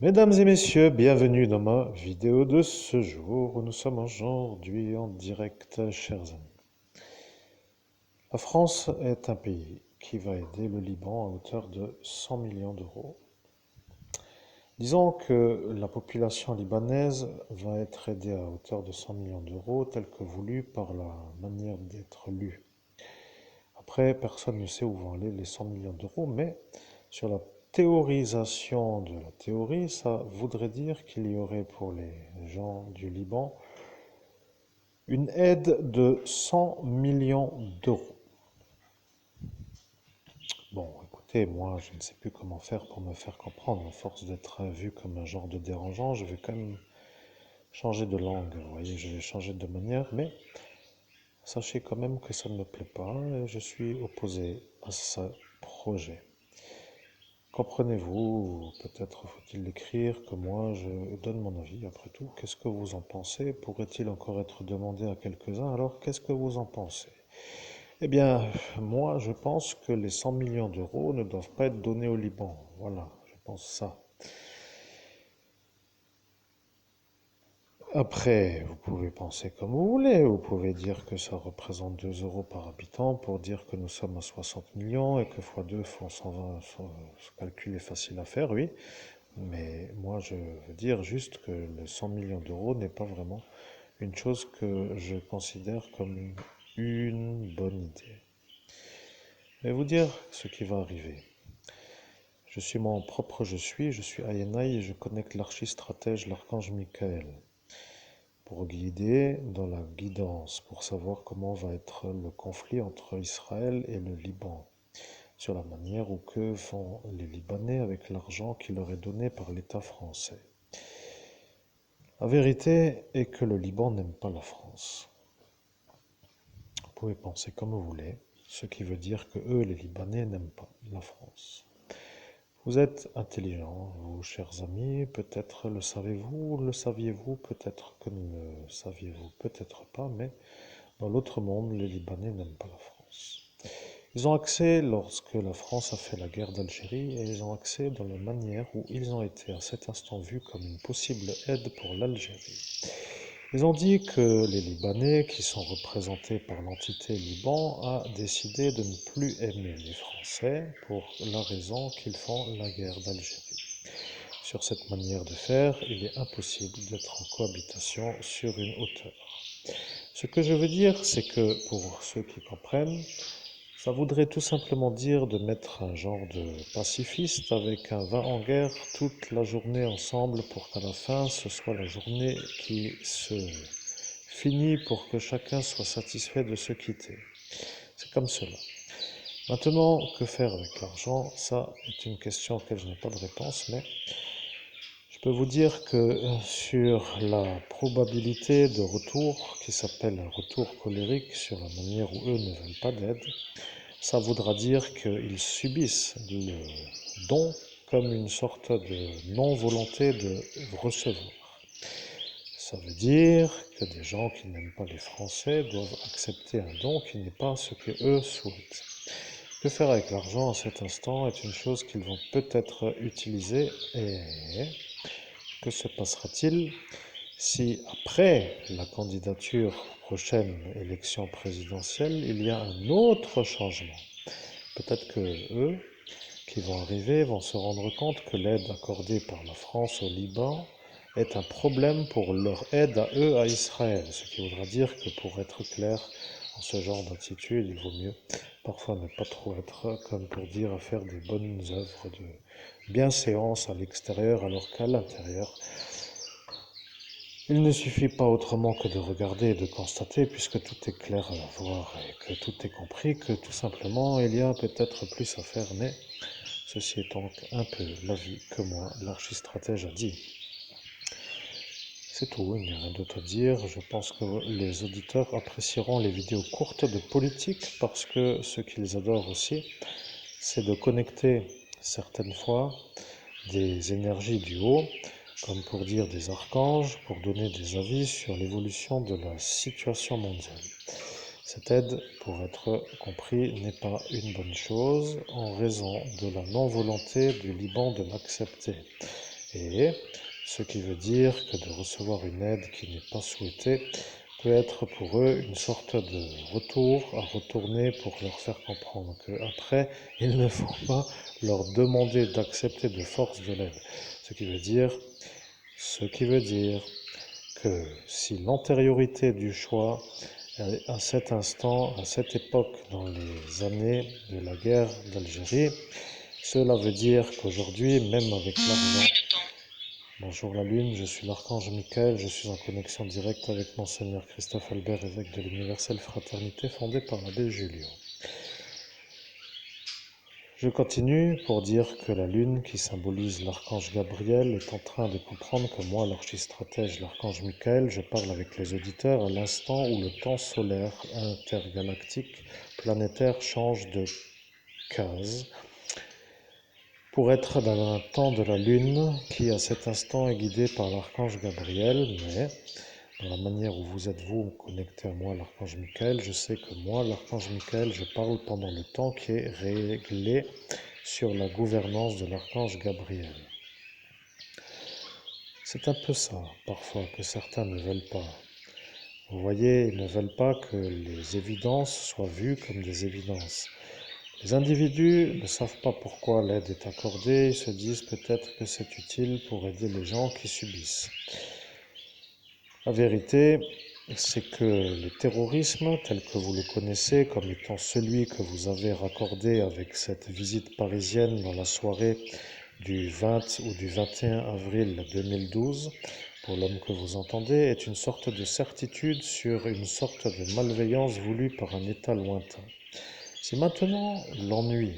Mesdames et messieurs, bienvenue dans ma vidéo de ce jour où nous sommes aujourd'hui en direct, chers amis. La France est un pays qui va aider le Liban à hauteur de 100 millions d'euros. Disons que la population libanaise va être aidée à hauteur de 100 millions d'euros, tel que voulu par la manière d'être lu. Après, personne ne sait où vont aller les 100 millions d'euros, mais sur la théorisation de la théorie, ça voudrait dire qu'il y aurait pour les gens du Liban une aide de 100 millions d'euros. Bon, écoutez, moi, je ne sais plus comment faire pour me faire comprendre. À force d'être vu comme un genre de dérangeant, je vais quand même changer de langue. Vous voyez, je vais changer de manière, mais sachez quand même que ça ne me plaît pas et je suis opposé à ce projet. Comprenez-vous, peut-être faut-il l'écrire, que moi je donne mon avis après tout. Qu'est-ce que vous en pensez? Pourrait-il encore être demandé à quelques-uns? Alors qu'est-ce que vous en pensez? Eh bien, moi je pense que les 100 millions d'euros ne doivent pas être donnés au Liban. Voilà, je pense ça. Après, vous pouvez penser comme vous voulez. Vous pouvez dire que ça représente 2 euros par habitant pour dire que nous sommes à 60 millions et que fois 2 font 120. Ce calcul est facile à faire, oui. Mais moi, je veux dire juste que le 100 millions d'euros n'est pas vraiment une chose que je considère comme une bonne idée. Je vais vous dire ce qui va arriver. Je suis mon propre je suis Ayenai et je connecte l'archistratège, l'archange Michael, pour guider dans la guidance, pour savoir comment va être le conflit entre Israël et le Liban, sur la manière où que font les Libanais avec l'argent qui leur est donné par l'État français. La vérité est que le Liban n'aime pas la France. Vous pouvez penser comme vous voulez, ce qui veut dire que eux, les Libanais, n'aiment pas la France. Vous êtes intelligents, vous, chers amis, peut-être le saviez-vous, peut-être que ne le saviez-vous, peut-être pas, mais dans l'autre monde, les Libanais n'aiment pas la France. Ils ont accès, lorsque la France a fait la guerre d'Algérie, et ils ont accès dans la manière où ils ont été à cet instant vus comme une possible aide pour l'Algérie. Ils ont dit que les Libanais, qui sont représentés par l'entité Liban, a décidé de ne plus aimer les Français pour la raison qu'ils font la guerre d'Algérie. Sur cette manière de faire, il est impossible d'être en cohabitation sur une hauteur. Ce que je veux dire, c'est que pour ceux qui comprennent, ça voudrait tout simplement dire de mettre un genre de pacifiste avec un va en guerre toute la journée ensemble pour qu'à la fin, ce soit la journée qui se finit pour que chacun soit satisfait de se quitter. C'est comme cela. Maintenant, que faire avec l'argent? Ça est une question à laquelle je n'ai pas de réponse, mais je peux vous dire que sur la probabilité de retour, qui s'appelle un retour colérique, sur la manière où eux ne veulent pas d'aide, ça voudra dire qu'ils subissent le don comme une sorte de non-volonté de recevoir. Ça veut dire que des gens qui n'aiment pas les Français doivent accepter un don qui n'est pas ce que eux souhaitent. Que faire avec l'argent à cet instant est une chose qu'ils vont peut-être utiliser et que se passera-t-il si après la candidature aux prochaines élections présidentielles, il y a un autre changement? Peut-être que eux, qui vont arriver, vont se rendre compte que l'aide accordée par la France au Liban est un problème pour leur aide à eux à Israël. Ce qui voudra dire que pour être clair, en ce genre d'attitude, il vaut mieux parfois ne pas trop être, comme pour dire, à faire des bonnes œuvres de bienséance à l'extérieur, alors qu'à l'intérieur, il ne suffit pas autrement que de regarder et de constater, puisque tout est clair à voir et que tout est compris, que tout simplement il y a peut-être plus à faire, mais ceci est donc un peu l'avis que moi, l'archistratège, a dit. C'est tout, il n'y a rien d'autre à dire. Je pense que les auditeurs apprécieront les vidéos courtes de politique parce que ce qu'ils adorent aussi, c'est de connecter certaines fois des énergies du haut, comme pour dire des archanges, pour donner des avis sur l'évolution de la situation mondiale. Cette aide, pour être compris, n'est pas une bonne chose en raison de la non-volonté du Liban de l'accepter. Et ce qui veut dire que de recevoir une aide qui n'est pas souhaitée peut être pour eux une sorte de retour à retourner pour leur faire comprendre qu'après, il ne faut pas leur demander d'accepter de force de l'aide. Ce qui veut dire que si l'antériorité du choix à cet instant, à cette époque, dans les années de la guerre d'Algérie, cela veut dire qu'aujourd'hui, même avec l'argent... Bonjour la Lune, je suis l'archange Michael, je suis en connexion directe avec Monseigneur Christophe Albert, évêque de l'Universelle Fraternité fondée par l'abbé Julio. Je continue pour dire que la Lune, qui symbolise l'archange Gabriel, est en train de comprendre que moi, l'archistratège, l'archange Michael, je parle avec les auditeurs à l'instant où le temps solaire intergalactique planétaire change de case pour être dans un temps de la Lune qui, à cet instant, est guidé par l'archange Gabriel, mais dans la manière où vous êtes vous connecté à moi, l'archange Michael, je sais que moi, l'archange Michael, je parle pendant le temps qui est réglé sur la gouvernance de l'archange Gabriel. C'est un peu ça, parfois, que certains ne veulent pas. Vous voyez, ils ne veulent pas que les évidences soient vues comme des évidences. Les individus ne savent pas pourquoi l'aide est accordée, ils se disent peut-être que c'est utile pour aider les gens qui subissent. La vérité, c'est que le terrorisme, tel que vous le connaissez comme étant celui que vous avez raccordé avec cette visite parisienne dans la soirée du 20 ou du 21 avril 2012, pour l'homme que vous entendez, est une sorte de certitude sur une sorte de malveillance voulue par un État lointain. Si maintenant l'ennui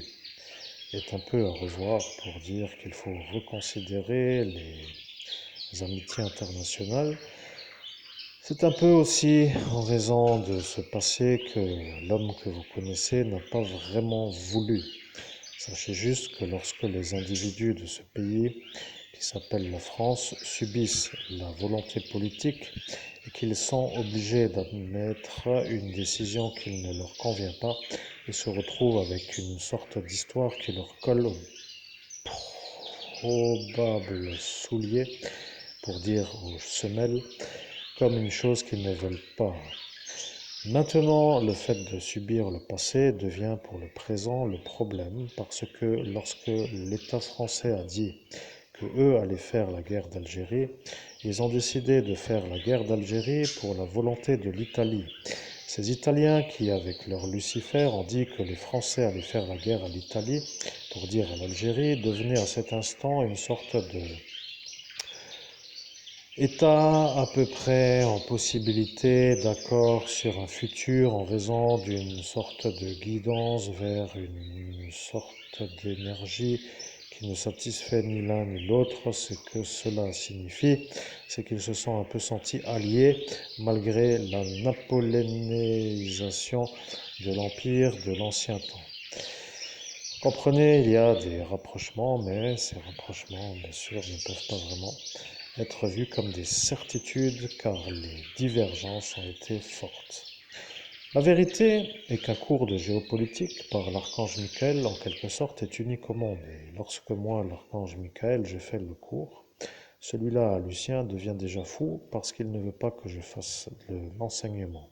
est un peu à revoir pour dire qu'il faut reconsidérer les amitiés internationales, c'est un peu aussi en raison de ce passé que l'homme que vous connaissez n'a pas vraiment voulu. Sachez juste que lorsque les individus de ce pays, qui s'appelle la France, subissent la volonté politique et qu'ils sont obligés d'admettre une décision qui ne leur convient pas, ils se retrouvent avec une sorte d'histoire qui leur colle au probable soulier, pour dire aux semelles, comme une chose qu'ils ne veulent pas. Maintenant, le fait de subir le passé devient pour le présent le problème, parce que lorsque l'État français a dit qu'eux allaient faire la guerre d'Algérie, ils ont décidé de faire la guerre d'Algérie pour la volonté de l'Italie. Ces Italiens qui, avec leur Lucifer, ont dit que les Français allaient faire la guerre à l'Italie, pour dire à l'Algérie, devenaient à cet instant une sorte de État à peu près en possibilité d'accord sur un futur en raison d'une sorte de guidance vers une sorte d'énergie qui ne satisfait ni l'un ni l'autre. Ce que cela signifie, c'est qu'ils se sont un peu sentis alliés malgré la napoléonisation de l'Empire de l'ancien temps. Comprenez, il y a des rapprochements, mais ces rapprochements, bien sûr, ne peuvent pas vraiment être vus comme des certitudes car les divergences ont été fortes. La vérité est qu'un cours de géopolitique par l'archange Michael, en quelque sorte, est unique au monde. Et lorsque moi, l'archange Michael, je fais le cours, celui-là, Lucien, devient déjà fou parce qu'il ne veut pas que je fasse l'enseignement.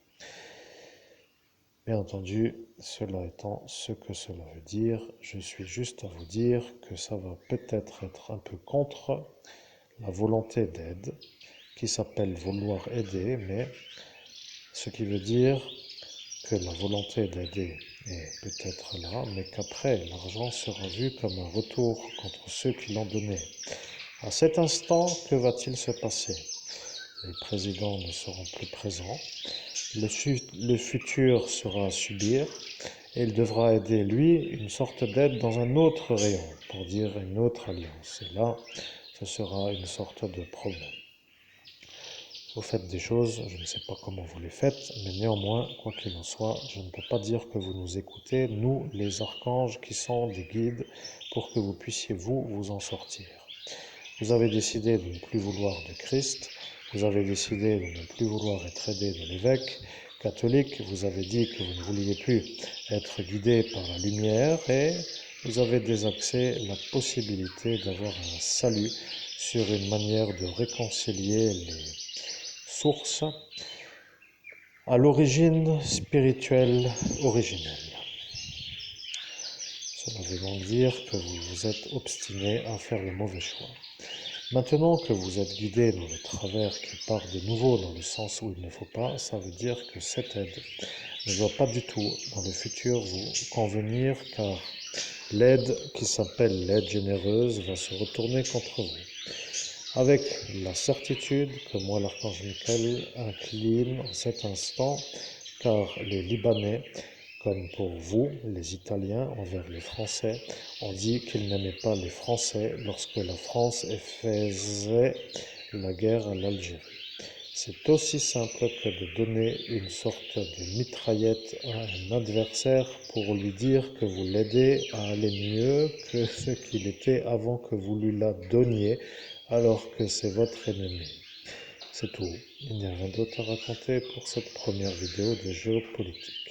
Bien entendu, cela étant ce que cela veut dire, je suis juste à vous dire que ça va peut-être être un peu contre la volonté d'aide, qui s'appelle vouloir aider, mais ce qui veut dire que la volonté d'aider est peut-être là, mais qu'après, l'argent sera vu comme un retour contre ceux qui l'ont donné. À cet instant, que va-t-il se passer? Les présidents ne seront plus présents, le futur sera à subir, et il devra aider, lui, une sorte d'aide dans un autre rayon, pour dire une autre alliance. Et là, ce sera une sorte de problème. Vous faites des choses, je ne sais pas comment vous les faites, mais néanmoins, quoi qu'il en soit, je ne peux pas dire que vous nous écoutez, nous, les archanges, qui sont des guides, pour que vous puissiez, vous en sortir. Vous avez décidé de ne plus vouloir de Christ, vous avez décidé de ne plus vouloir être aidé de l'évêque, catholique, vous avez dit que vous ne vouliez plus être guidé par la lumière et vous avez désaxé la possibilité d'avoir un salut sur une manière de réconcilier les sources à l'origine spirituelle originelle. Cela veut donc dire que vous vous êtes obstiné à faire le mauvais choix. Maintenant que vous êtes guidé dans le travers qui part de nouveau dans le sens où il ne faut pas, ça veut dire que cette aide ne doit pas du tout dans le futur vous convenir car l'aide qui s'appelle l'aide généreuse va se retourner contre vous. Avec la certitude que moi, l'archange Michael, incline en cet instant, car les Libanais, comme pour vous, les Italiens, envers les Français, ont dit qu'ils n'aimaient pas les Français lorsque la France faisait la guerre à l'Algérie. C'est aussi simple que de donner une sorte de mitraillette à un adversaire pour lui dire que vous l'aidez à aller mieux que ce qu'il était avant que vous lui la donniez, alors que c'est votre ennemi. C'est tout. Il n'y a rien d'autre à raconter pour cette première vidéo de géopolitique.